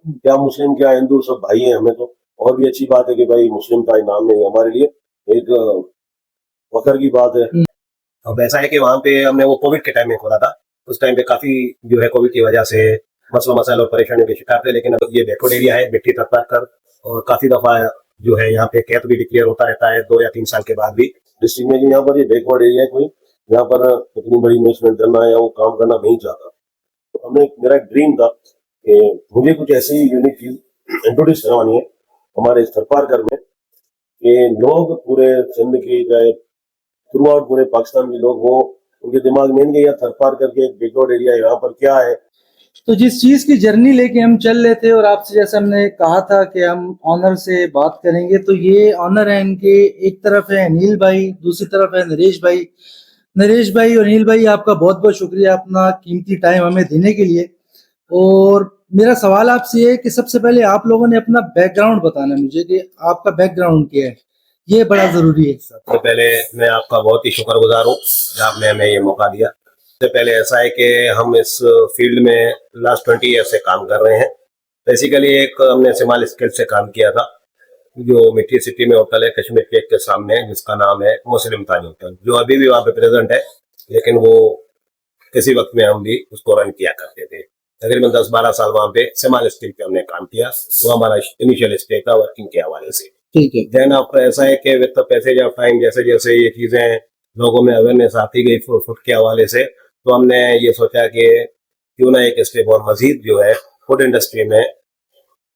क्या मुस्लिम क्या हिंदू सब भाई हैं हमें तो। और भी अच्छी बात है कि भाई मुस्लिम का नाम नहीं हमारे लिए एक फख्र की बात है। अब ऐसा है कि वहाँ पे हमने वो कोविड के टाइम में खोला था। उस टाइम पे काफी जो है कोविड की वजह से मसलों मसाइल और परेशानियों के शिकार थे, लेकिन अब ये बैकवर्ड एरिया है मिट्टी तक कर, और काफी दफा जो है यहाँ पे कैप भी डिक्लेयर होता रहता है 2 या 3 साल के बाद भी डिस्ट्रिक्ट में कि यहाँ पर ये बैकवर्ड एरिया है, कोई यहाँ पर इतनी बड़ी इन्वेस्टमेंट करना या वो काम करना नहीं चाहता। तो हमने मेरा एक ड्रीम था कि मुझे कुछ ऐसी यूनिक चीज इंट्रोड्यूस करवानी है हमारे थरपारकर में, कि लोग पूरे सिंध के चाहे थ्रू आउट पूरे पाकिस्तान के लोग वो उनके दिमाग में नहीं या थरपारकर के एक बैकवर्ड एरिया यहाँ पर क्या है। तो जिस चीज की जर्नी लेके हम चल रहे थे और आपसे जैसे हमने कहा था कि हम ऑनर से बात करेंगे, तो ये ऑनर है इनके, एक तरफ है अनिल भाई, दूसरी तरफ है नरेश भाई। नरेश भाई और अनिल भाई, आपका बहुत बहुत शुक्रिया अपना कीमती टाइम हमें देने के लिए। और मेरा सवाल आपसे ये है कि सबसे पहले आप लोगों ने अपना बैकग्राउंड बताना मुझे कि आपका बैकग्राउंड क्या है, ये बड़ा जरूरी है। सबसे पहले मैं आपका बहुत ही शुक्रगुजार हूँ कि आपने हमें ये मौका दिया। सबसे पहले ऐसा है कि हम इस फील्ड में लास्ट 20 ईयर से काम कर रहे हैं। बेसिकली एक हमने सिमाल स्किल से काम किया था, जो मिट्टी सिटी में होटल है कश्मीर केक के सामने, जिसका नाम है मुस्लिम ताज होटल, जो अभी भी वहाँ पे प्रेजेंट है, लेकिन वो किसी वक्त में हम भी उसको रन किया करते थे। तकरीबन 10-12 साल वहाँ पे सिमाल स्किल पे हमने काम किया, वो हमारा इनिशियल स्टेज था वर्किंग के हवाले से। ठीक है। देन आपका ऐसा है कि with the passage of time जैसे जैसे ये चीजें लोगों में अवेयरनेस आती गई फूड के हवाले से, तो हमने ये सोचा कि क्यों ना एक स्टेप और मजीद जो है फूड इंडस्ट्री में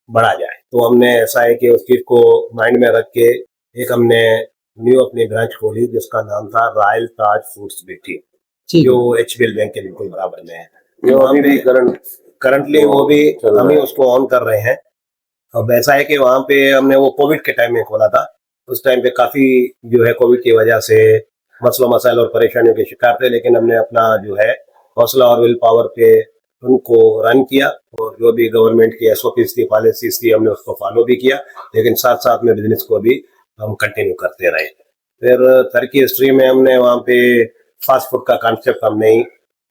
बढ़ा जाए। तो हमने ऐसा है कि उस चीज को माइंड में रख के एक हमने न्यू अपनी ब्रांच खोली जिसका नाम था रॉयल ताज फूड्स बेटी, जो HBL बैंक के बिल्कुल बराबर में है। जो अभी भी करंटली वो भी हम ही उसको ऑन कर रहे हैं। अब ऐसा है कि वहाँ पे हमने वो कोविड के टाइम में खोला था। उस टाइम पे काफी जो है कोविड की वजह से मसलों मसाइल और परेशानियों के शिकार थे, लेकिन हमने अपना जो है हौसला और विल पावर पे उनको रन किया, और जो भी गवर्नमेंट की SOPs थी, पॉलिसीज थी, हमने उसको फॉलो भी किया, लेकिन साथ साथ में बिजनेस को भी हम कंटिन्यू करते रहे। फिर टर्की हिस्ट्री में हमने वहाँ पे फास्ट फूड का कॉन्सेप्ट हमने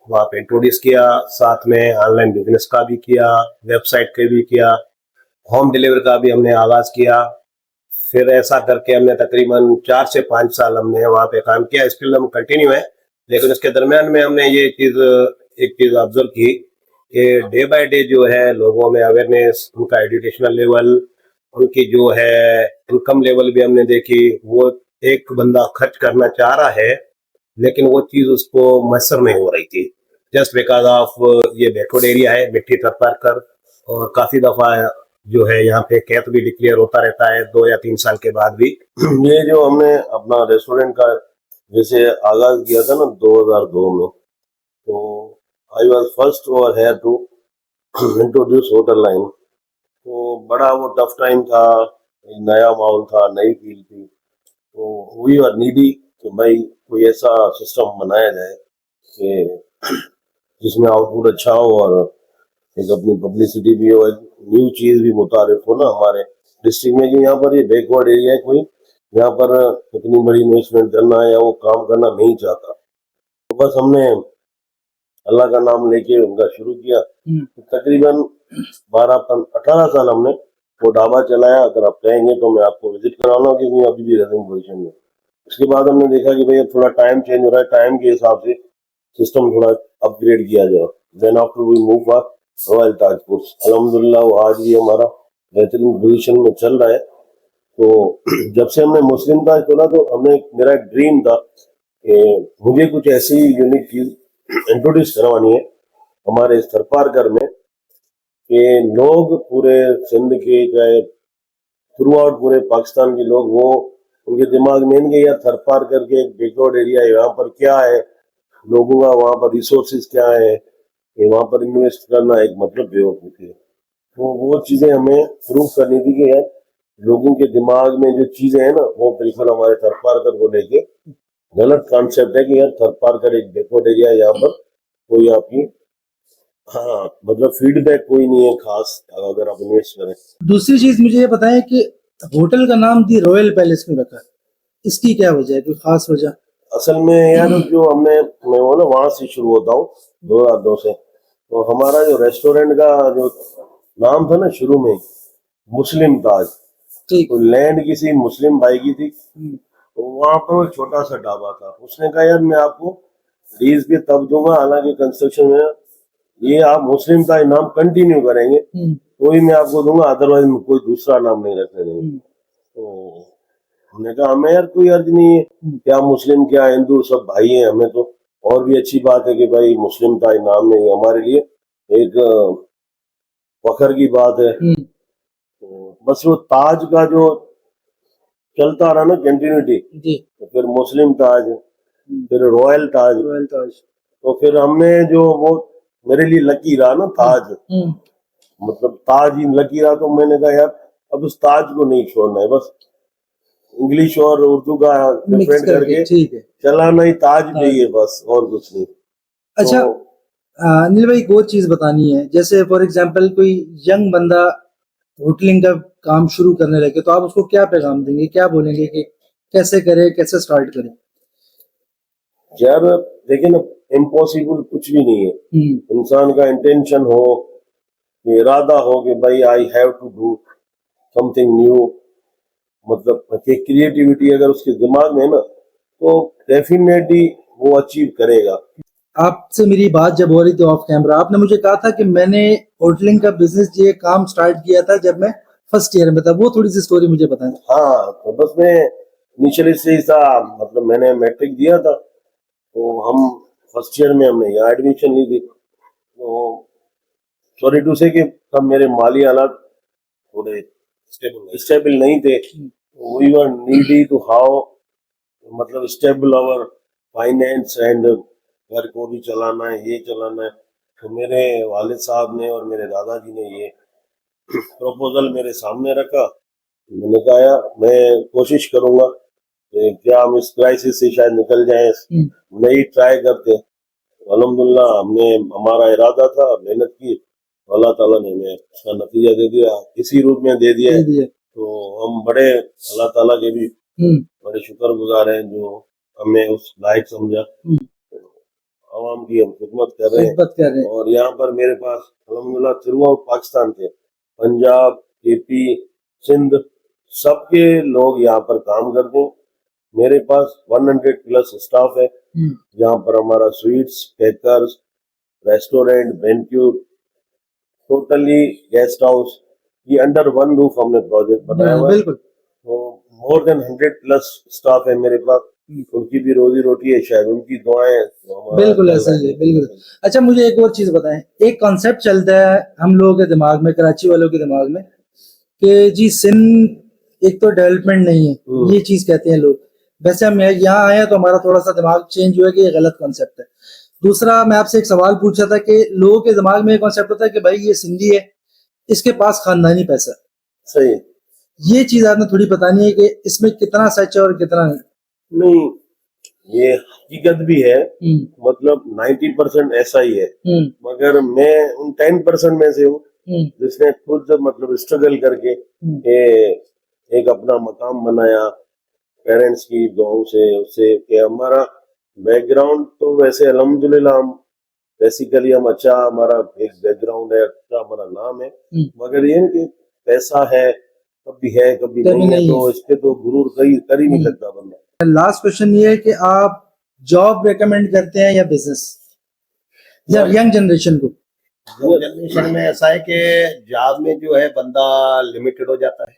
वहाँ पे इंट्रोड्यूस किया, साथ में ऑनलाइन बिजनेस का भी किया, वेबसाइट का भी किया, होम डिलीवरी का भी हमने आगाज किया। फिर ऐसा करके हमने तकरीबन 4 से 5 साल हमने वहाँ पे काम किया, स्टिल हम कंटिन्यू है। लेकिन उसके दरमियान में हमने ये चीज एक चीज ऑब्जर्व की कि डे बाय डे जो है लोगों में अवेयरनेस, उनका एजुकेशनल लेवल, उनकी जो है इनकम लेवल भी हमने देखी। वो एक बंदा खर्च करना चाह रहा है, लेकिन वो चीज उसको मैसर नहीं हो रही थी, जस्ट बिकॉज ऑफ ये बैकवर्ड एरिया है मिट्टी तरपार कर, और काफी दफा जो है यहाँ पे कैप भी डिक्लेयर होता रहता है 2 या 3 साल के बाद भी। ये जो हमने अपना रेस्टोरेंट का जैसे आगाज किया था ना 2002 में, तो I was first over here to introduce hotel line. तो बड़ा वो टफ टाइम था, नया माहौल था, नई फील्ड थी, तो वी आर नीडी कि भाई कोई ऐसा सिस्टम बनाया जाए कि जिसमें आउटपुट अच्छा हो और एक अपनी पब्लिसिटी भी हो, एक न्यू चीज भी मुतारिफ हो ना हमारे डिस्ट्रिक्ट में, कि यहाँ पर ये बैकवर्ड एरिया है, कोई यहाँ पर इतनी बड़ी इन्वेस्टमेंट करना या वो काम करना नहीं चाहता। तो बस हमने अल्लाह का नाम लेके उनका शुरू किया। तकरीबन 12-18 साल हमने वो ढाबा चलाया। अगर आप कहेंगे तो मैं आपको विजिट कराऊंगा, क्योंकि अभी भी रनिंग पोजिशन में। उसके बाद हमने देखा कि भाई थोड़ा टाइम चेंज हो रहा है, टाइम के हिसाब से सिस्टम थोड़ा अपग्रेड किया जाए। Then after we move for Royal Taj Foods. अल्हम्दुलिल्लाह वो आज भी हमारा बेहतरीन पोजीशन में चल रहा है। तो जब से हमने मुस्लिम ताज खोला, तो हमने मेरा एक ड्रीम था कि मुझे कुछ ऐसी यूनिक चीज इंट्रोड्यूस करवानी है हमारे थरपारकर में, कि लोग पूरे सिंध के चाहे थ्रू आउट पूरे पाकिस्तान के लोग वो उनके दिमाग में नहीं या थरपारकर के एक बैकवर्ड एरिया है, यहाँ पर क्या है, लोगों का वहाँ पर रिसोर्सेज क्या है, कि वहाँ पर इन्वेस्ट करना एक मतलब बेवकूफ़ी है। तो वो चीजें हमें प्रूव करनी थी कि यार लोगों के दिमाग में जो चीजें हैं ना, वो बिल्कुल हमारे थरपारकर को लेके गलत कॉन्सेप्ट है कि यार थरपारकर एक बैकवर्ड एरिया है, यहाँ पर कोई आपकी हाँ मतलब फीडबैक कोई नहीं है खास अगर आप इन्वेस्ट करें। दूसरी चीज मुझे ये बताएं कि होटल का नाम दी रॉयल पैलेस में रखा, इसकी क्या वजह है, कोई खास वजह? असल में यार जो हमने मैं वो ना वहां से शुरू होता हूँ 2002 से। तो हमारा जो रेस्टोरेंट का जो नाम था ना शुरू में मुस्लिम ताज, ठीक। तो लैंड किसी मुस्लिम भाई की थी, तो वहां पर एक छोटा सा ढाबा था। उसने कहा यार मैं आपको लीज पे तब दूंगा, हालांकि कंस्ट्रक्शन में ये आप मुस्लिम ताज नाम कंटिन्यू करेंगे तो ही मैं आपको दूंगा, अदरवाइज कोई दूसरा नाम नहीं रखने देंगे। तो हमने कहा हमें यार कोई अर्ज नहीं है, क्या मुस्लिम क्या हिंदू सब भाई हैं हमें तो। और भी अच्छी बात है कि भाई मुस्लिम ताज नाम है, हमारे लिए एक फखर की बात है। तो बस वो ताज का जो चलता रहा ना कंटिन्यूटी, जी। तो फिर मुस्लिम ताज, फिर रॉयल ताज, तो फिर हमने जो वो मेरे लिए लकी रहा ना ताज, मतलब ताज ही लकी रहा, तो मैंने कहा यार अब उस ताज को नहीं छोड़ना है, बस इंग्लिश और उर्दू का मिक्स डिफरेंट करके करके ठीक है। चलाना ही ताज पे ही है बस, और कुछ नहीं। अच्छा, तो अनिल भाई एक और चीज बतानी है, जैसे फॉर एग्जांपल कोई यंग बंदा होटलिंग का काम शुरू करने लगे तो आप उसको क्या पैगाम देंगे, क्या बोलेंगे कि कैसे करे, कैसे स्टार्ट करे? यार देखिए ना, इम्पॉसिबल कुछ भी नहीं है। इंसान का इंटेंशन हो, इरादा हो कि भाई I have to do something new, मतलब कि क्रिएटिविटी अगर उसके दिमाग में है ना, तो डेफिनेटली वो अचीव करेगा। आपसे मेरी बात जब हो रही थी ऑफ कैमरा, आपने मुझे कहा था कि मैंने होटलिंग का बिजनेस ये काम स्टार्ट किया था जब मैं फर्स्ट ईयर में था, वो थोड़ी सी स्टोरी मुझे बताएं। हाँ, तो बस मैं इनिशियली से ही था, मतलब मैंने मैट्रिक दिया था, तो हम फर्स्ट ईयर में हमने यहाँ एडमिशन ली थी। तो सॉरी टू से कि तब मेरे माली हालात थोड़े स्टेबल नहीं थे, we were needy to how, मतलब स्टेबल अवर फाइनेंस एंड घर को भी चलाना है, ये चलाना है। तो मेरे वालिद साहब ने और मेरे दादाजी ने ये प्रपोजल मेरे सामने रखा। मैंने कहा यार मैं कोशिश करूंगा कि क्या हम इस क्राइसिस से शायद निकल जाएं, नहीं ट्राई करते। अल्हम्दुलिल्लाह हमने, हमारा इरादा था, मेहनत की, अल्लाह ताला ने हमें उसका नतीजा दे दिया, इसी रूप में दे दिया है। तो हम बड़े अल्लाह ताला के भी बड़े शुक्रगुजार हैं जो हमें उस लायक समझा। आवाम की हम खिदमत कर रहे हैं, और यहाँ पर मेरे पास अल्हम्दुलिल्लाह थ्रू आउट पाकिस्तान के, पंजाब, केपी, सिंध, सबके लोग यहाँ पर काम करते हैं। मेरे पास 100 प्लस स्टाफ है, जहाँ पर हमारा sweets, bakers, restaurant, banquet, totally guest house, ये अंडर वन रूफ हमने प्रोजेक्ट बनाया हुआ है। तो मोर देन 100 प्लस स्टाफ है मेरे पास, उनकी भी रोजी रोटी है, शायद उनकी दुआएं तो बिल्कुल ऐसा ही है, बिल्कुल। अच्छा, मुझे एक और चीज बताएं, एक कॉन्सेप्ट चलता है हम लोगों के दिमाग में, कराची वालों के दिमाग में, कि जी सिंध एक तो डेवलपमेंट नहीं है, ये चीज कहते हैं लोग। वैसे हम यहाँ आए हैं तो हमारा थोड़ा सा दिमाग चेंज हुआ कि ये गलत कॉन्सेप्ट है। दूसरा, मैं आपसे एक सवाल पूछा था कि लोगों के दिमाग में एक कॉन्सेप्ट होता है कि भाई ये सिंधी है, इसके पास खानदानी पैसा। सही, ये चीज आपने थोड़ी बतानी है कि इसमें कितना सच है और कितना नहीं। ये हकीकत भी है, मतलब 90% ऐसा ही है, मगर मैं उन 10% में से हूँ जिसने खुद मतलब स्ट्रगल करके एक अपना मकाम बनाया, पेरेंट्स की दुआओं से, उससे कि हमारा बैकग्राउंड तो वैसे अल्हम्दुलिल्लाह हम बेसिकली हम अच्छा, हमारा एक बैकग्राउंड है, अच्छा हमारा नाम है, मगर ये कि पैसा है कभी है कभी नहीं है, तो इस पे तो गुरूर कर ही नहीं सकता बंदा। लास्ट क्वेश्चन ये है कि आप जॉब रेकमेंड करते हैं या बिजनेस, या यंग जनरेशन को? यंग जनरेशन में ऐसा है कि जॉब में जो है बंदा लिमिटेड हो जाता है,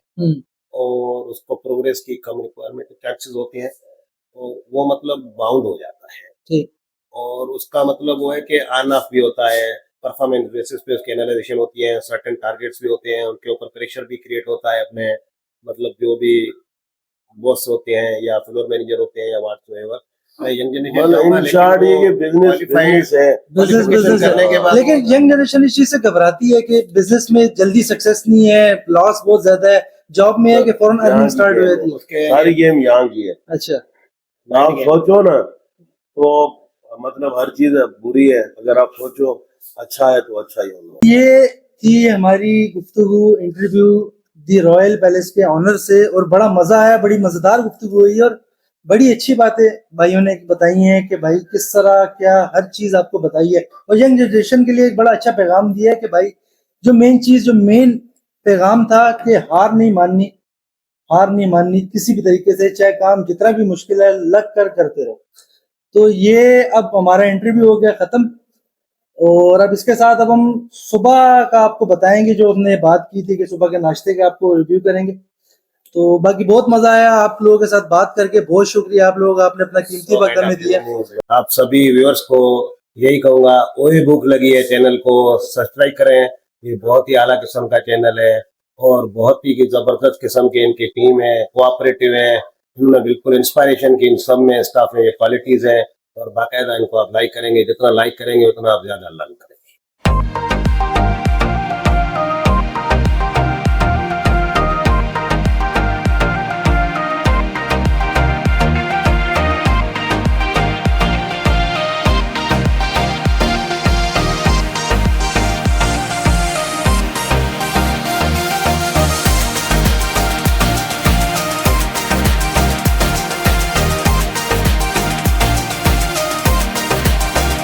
और उसको प्रोग्रेस की कम रिक्वायरमेंट टैक्सेस होती हैं, तो वो मतलब बाउंड हो जाता है। ठीक। और उसका मतलब वो है कि ऑन ऑफ भी होता है, परफॉर्मेंस बेसिस पे उसकी एनालाइजेशन होती है, सर्टेन टारगेट्स भी होते हैं, उनके ऊपर प्रेशर भी क्रिएट होता है अपने, मतलब जो भी बॉस होते हैं या फ्लोर मैनेजर होते हैं या व्हाटसोएवर। यंग जनरेशन बिजनेस करने के बाद, लेकिन यंग जनरेशन इस चीज से घबराती है कि बिजनेस में जल्दी सक्सेस नहीं है, लॉस बहुत ज्यादा है। जॉब में है कि फौरन अर्निंग स्टार्ट हो जाती है। सारी गेम यहाँ की है। अच्छा, आप सोचो ना, तो मतलब हर चीज बुरी है, अगर आप सोचो अच्छा है तो अच्छा ही होगा। ये थी हमारी गुफ्तगू, इंटरव्यू दी रॉयल पैलेस के ऑनर से, और बड़ा मजा आया, बड़ी मजेदार गुफ्तगू हुई, और बड़ी अच्छी बातें भाइयों ने बताई हैं कि भाई किस तरह क्या हर चीज आपको बताई है, और यंग जनरेशन के लिए एक बड़ा अच्छा पैगाम दिया है कि भाई जो मेन चीज, जो मेन पैगाम था कि हार नहीं माननी, हार नहीं माननी किसी भी तरीके से, चाहे काम जितना भी मुश्किल है लग कर करते रहो। तो ये अब हमारा इंटरव्यू हो गया खत्म, और अब इसके साथ अब हम सुबह का आपको बताएंगे, जो हमने बात की थी कि सुबह के नाश्ते का आपको रिव्यू करेंगे। तो बाकी बहुत मजा आया आप लोगों के साथ बात करके, बहुत शुक्रिया आप लोग, आपने अपना कीमती वक्त हमें दिया। आप सभी व्यूअर्स को यही कहूंगा, ओए भूख लगी है चैनल को सब्सक्राइब करें। ये बहुत ही आला किस्म का चैनल है और बहुत ही जबरदस्त किस्म की इनकी टीम है, कोऑपरेटिव है, इन्होंने बिल्कुल इंस्पायरेशन की इन सब में स्टाफ में ये क्वालिटीज है। और बाकायदा इनको आप लाइक करेंगे, जितना लाइक करेंगे उतना आप ज्यादा लर्न करेंगे।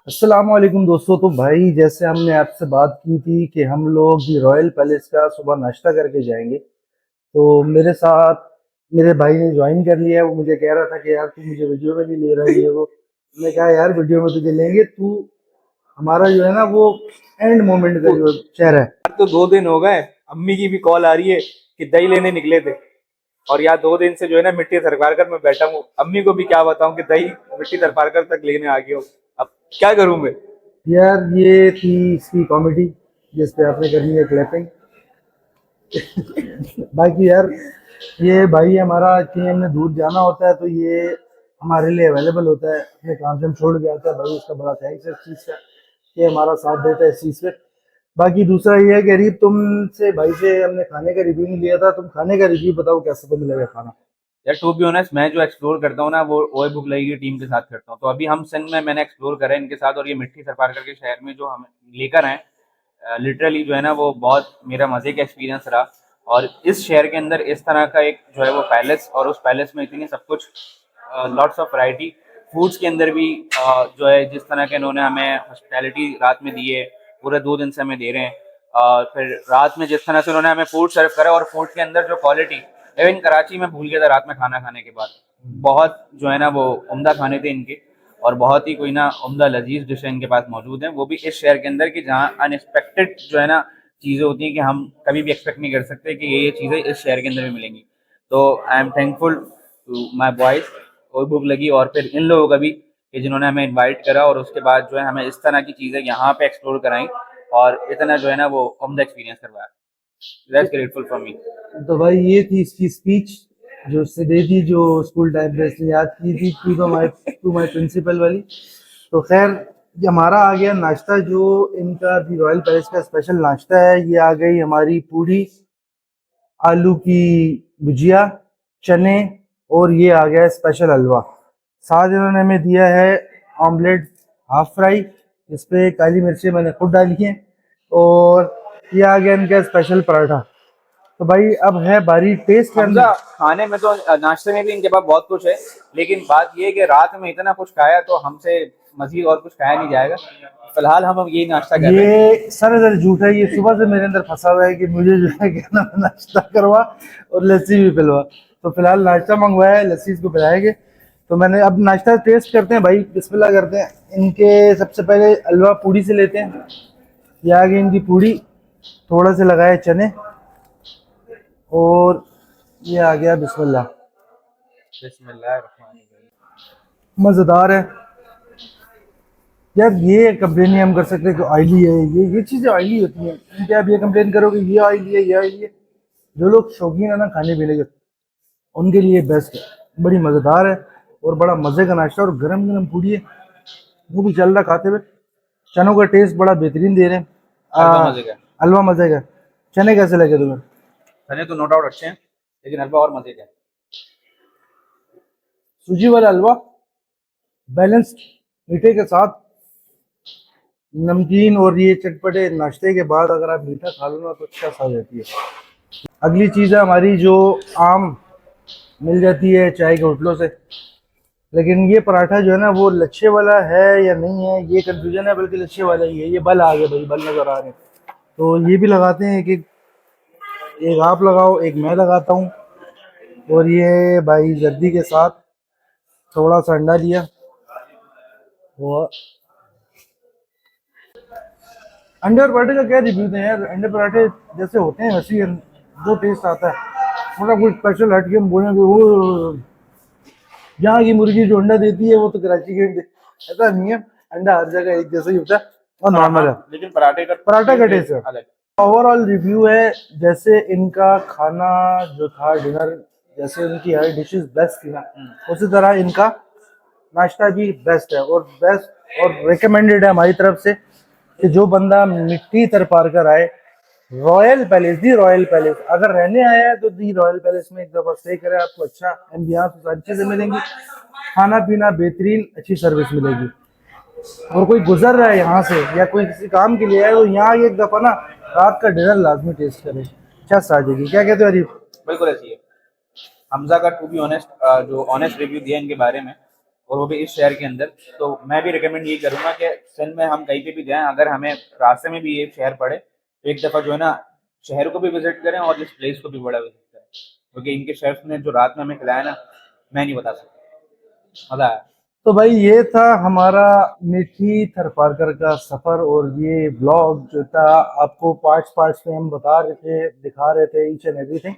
अस्सलाम वालेकुम दोस्तों। तो भाई जैसे हमने आपसे बात की थी कि हम लोग ये रॉयल पैलेस का सुबह नाश्ता करके जाएंगे, तो मेरे साथ मेरे भाई ने ज्वाइन कर लिया है। वो मुझे कह रहा था कि यार तू मुझे वीडियो में नहीं ले रहा है ये वो। मैं कहा यार वीडियो में तुझे लेंगे, तू हमारा जो है ना वो एंड मोमेंट का जो चेहरा है। तो 2 दिन हो गए, अम्मी की भी कॉल आ रही है कि दही लेने निकले थे, और यहाँ 2 दिन से जो है ना मिट्टी थरपार कर मैं बैठा हूँ। अम्मी को भी क्या बताऊं कि दही मिट्टी थरपार कर तक लेने आ गया हूँ। अब क्या करूं मैं। यार ये थी इसकी कॉमेडी जिस पे आपने करनी है क्लैपिंग। बाकी यार ये भाई हमारा कहीं हमने दूर जाना होता है तो ये हमारे लिए अवेलेबल होता है, अपने काम से हम छोड़ के आता है भाई, उसका बड़ा थैंक्स है इस चीज़ का, ये हमारा साथ देता है इस चीज़ पे। बाकी दूसरा ये है कि अरीब तुमसे भाई से हमने खाने का रिव्यू नहीं लिया था, तुम खाने का रिव्यू बताओ कैसा तो मिलेगा खाना। यार टू बी ऑनेस्ट, मैं जो एक्सप्लोर करता हूँ ना वो ओए भूख लगी की टीम के साथ करता हूँ। तो अभी हम सिंध में मैंने एक्सप्लोर करा है इनके साथ, और ये मिट्टी थरपारकर के शहर में जो हम लेकर आए लिटरली जो है ना वो बहुत मेरा मजे का एक्सपीरियंस रहा। और इस शहर के अंदर इस तरह का एक जो है वो पैलेस, और उस पैलेस में इतनी सब कुछ लॉट्स ऑफ वैरायटी फूड्स के अंदर भी जो है जिस तरह के इन्होंने हमें हॉस्पिटैलिटी रात में दी है, पूरे 2 दिन से हमें दे रहे हैं। फिर रात में जिस तरह से उन्होंने हमें फूड सर्व करा, और फूड के अंदर जो क्वालिटी, इवन कराची में भूल गया था रात में खाना खाने के बाद, बहुत जो है ना वो उम्दा खाने थे इनके, और बहुत ही कोई ना उम्दा लजीज डिश इनके पास मौजूद है, वो भी इस शहर के अंदर की जहाँ अनएक्सपेक्टेड जो है ना चीज़ें होती हैं कि हम कभी भी एक्सपेक्ट नहीं कर सकते कि ये चीज़ें इस शहर के अंदर भी मिलेंगी। तो I am thankful to my boys और भूख लगी, और फिर इन लोगों का भी कि जिन्होंने हमें इनवाइट करा, और उसके बाद जो है हमें इस तरह की चीज़ें यहाँ पे एक्सप्लोर कराई, और इतना जो है ना वो उम्दा एक्सपीरियंस करवाया। That's grateful for me. तो भाई ये थी इसकी स्पीच जो उससे दी थी, जो स्कूल टाइम पे इसने याद की थी, टू माई प्रिंसिपल वाली। तो खैर ये हमारा आ गया नाश्ता, जो इनका भी रॉयल पैलेस का स्पेशल नाश्ता है। ये आ गई हमारी पूड़ी, आलू की भुजिया, चने, और ये आ गया स्पेशल हलवा। साथ इन्होंने हमें दिया है ऑमलेट हाफ फ्राई, इस पे काली मिर्चें मैंने खुद डाली हैं, और ये आ गया इनका स्पेशल पराठा। तो भाई अब है बारी टेस्ट करना। हमजा खाने में तो नाश्ते में भी इनके पास बहुत कुछ है, लेकिन बात ये है कि रात में इतना कुछ खाया तो हमसे मजीद और कुछ खाया नहीं जाएगा। फिलहाल हम अब यही नाश्ता कर रहे हैं। ये सरासर झूठ है, ये सुबह से मेरे अंदर फंसा हुआ है कि मुझे जो है कहना नाश्ता करवा और लस्सी भी पिलवा। तो फिलहाल नाश्ता मंगवाया है, लस्सी इसको पिलाएंगे। तो मैंने अब नाश्ता टेस्ट करते हैं भाई, बिस्मिल्लाह करते हैं। इनके सबसे पहले हलवा पूड़ी से लेते हैं। ये आ गई इनकी पूड़ी, थोड़ा से लगाए चने, और ये आ गया बिस्मिल्लाह। मज़ेदार है यार। ये कंप्लेन नहीं हम कर सकते कि ऑयली है, ये चीज़ें ऑयली होती हैं। इनके आप ये कंप्लेन करोगे ये ऑयली है, ये ऑयली है। जो लोग शौकीन है ना खाने पीने के, उनके लिए बेस्ट है। बड़ी मज़ेदार है और बड़ा मज़े का नाश्ता, और गरम गरम पूड़ी है, वो भी चल रहा खाते हुए। चनों का टेस्ट बड़ा बेहतरीन दे रहे हैं। हलवा मजे का। हलवा मज़े का। चने कैसे लगे तुम्हें? चने तो नो डाउट अच्छे हैं, लेकिन हलवा और मजे का है। सूजी वाला हलवा बैलेंस्ड, मीठे के साथ नमकीन, और ये चटपटे नाश्ते के बाद अगर आप मीठा खा लो ना तो अच्छा सा जाती है। अगली चीज़ है हमारी जो आम मिल जाती है चाय के होटलों से, लेकिन ये पराठा जो है ना वो लच्छे वाला है या नहीं है ये कंफ्यूजन है, बल्कि लच्छे वाला ही है। ये बल आ गए भाई, बल नजर आ रहे हैं। तो ये भी लगाते हैं एक आप लगाओ, एक मैं लगाता हूँ। और ये भाई जर्दी के साथ थोड़ा सा अंडा लिया। और अंडे और पराठे का क्या रिव्यू दें यार, अंडे पराठे जैसे होते हैं वैसे ही जो टेस्ट आता है, मतलब कुछ स्पेशल हट के हम बोलेंगे वो यहाँ की मुर्गी जो अंडा देती है वो तो कराची की ऐसा नहीं है, अंडा हर जगह एक जैसा ही होता है और नॉर्मल है। लेकिन पराठे का टेस्ट है। अलग। ओवरऑल रिव्यू है जैसे इनका खाना जो था डिनर, जैसे उनकी हर डिशेस बेस्ट थी ना, उसी तरह इनका नाश्ता भी बेस्ट है और बेस्ट और रिकमेंडेड है हमारी तरफ से कि जो बंदा मिट्टी तरपार कर आए रॉयल पैलेस, दी रॉयल पैलेस अगर रहने आया है तो दी रॉयल पैलेस में एक दफा स्टे करे, आपको अच्छा एम्बियंस सारी चीजें मिलेंगी, खाना पीना बेहतरीन, अच्छी सर्विस मिलेगी। और कोई गुजर रहा है यहाँ से या कोई किसी काम के लिए आए तो यहाँ एक दफा ना रात का डिनर लाजमी टेस्ट करे, चस आ जाएगी। क्या कहते हो अरीफ? बिल्कुल ऐसी है। हमजा का टू बी ऑनेस्ट जो ऑनेस्ट रिव्यू दिया इनके बारे में, और वो भी इस शहर के अंदर, तो मैं भी रिकमेंड यही करूंगा कि सिंध में हम कहीं पे भी जाएं, अगर हमें रास्ते में भी ये शहर पड़े तो एक दफ़ा जो है ना शहर को भी विजिट करें और इस प्लेस को भी बड़ा विजिट करें, क्योंकि इनके शेफ्स ने जो रात में हमें खिलाया ना, मैं नहीं बता सकता, मज़ा आया। तो भाई ये था हमारा मीठी थरपारकर का सफ़र और ये ब्लॉग जो था आपको पार्ट्स में हम बता रहे थे, दिखा रहे थे ईच एंड एवरीथिंग।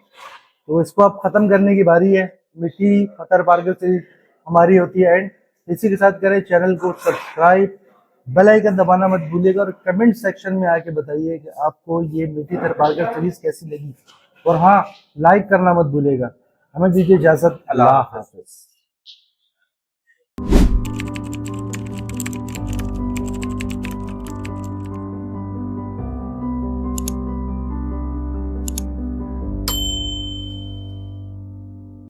तो इसको अब ख़त्म करने की बारी है। मीठी थरपारकर से हमारी होती है एंड। इसी के साथ करें चैनल को सब्सक्राइब, बेल आइकन दबाना मत भूलिएगा और कमेंट सेक्शन में आके बताइए कि आपको ये मीठी थरपारकर सीरीज़ कैसी लगी। और हाँ, लाइक करना मत भूलिएगा। हमें दीजिए इजाज़त, अल्लाह हाफ़िज़।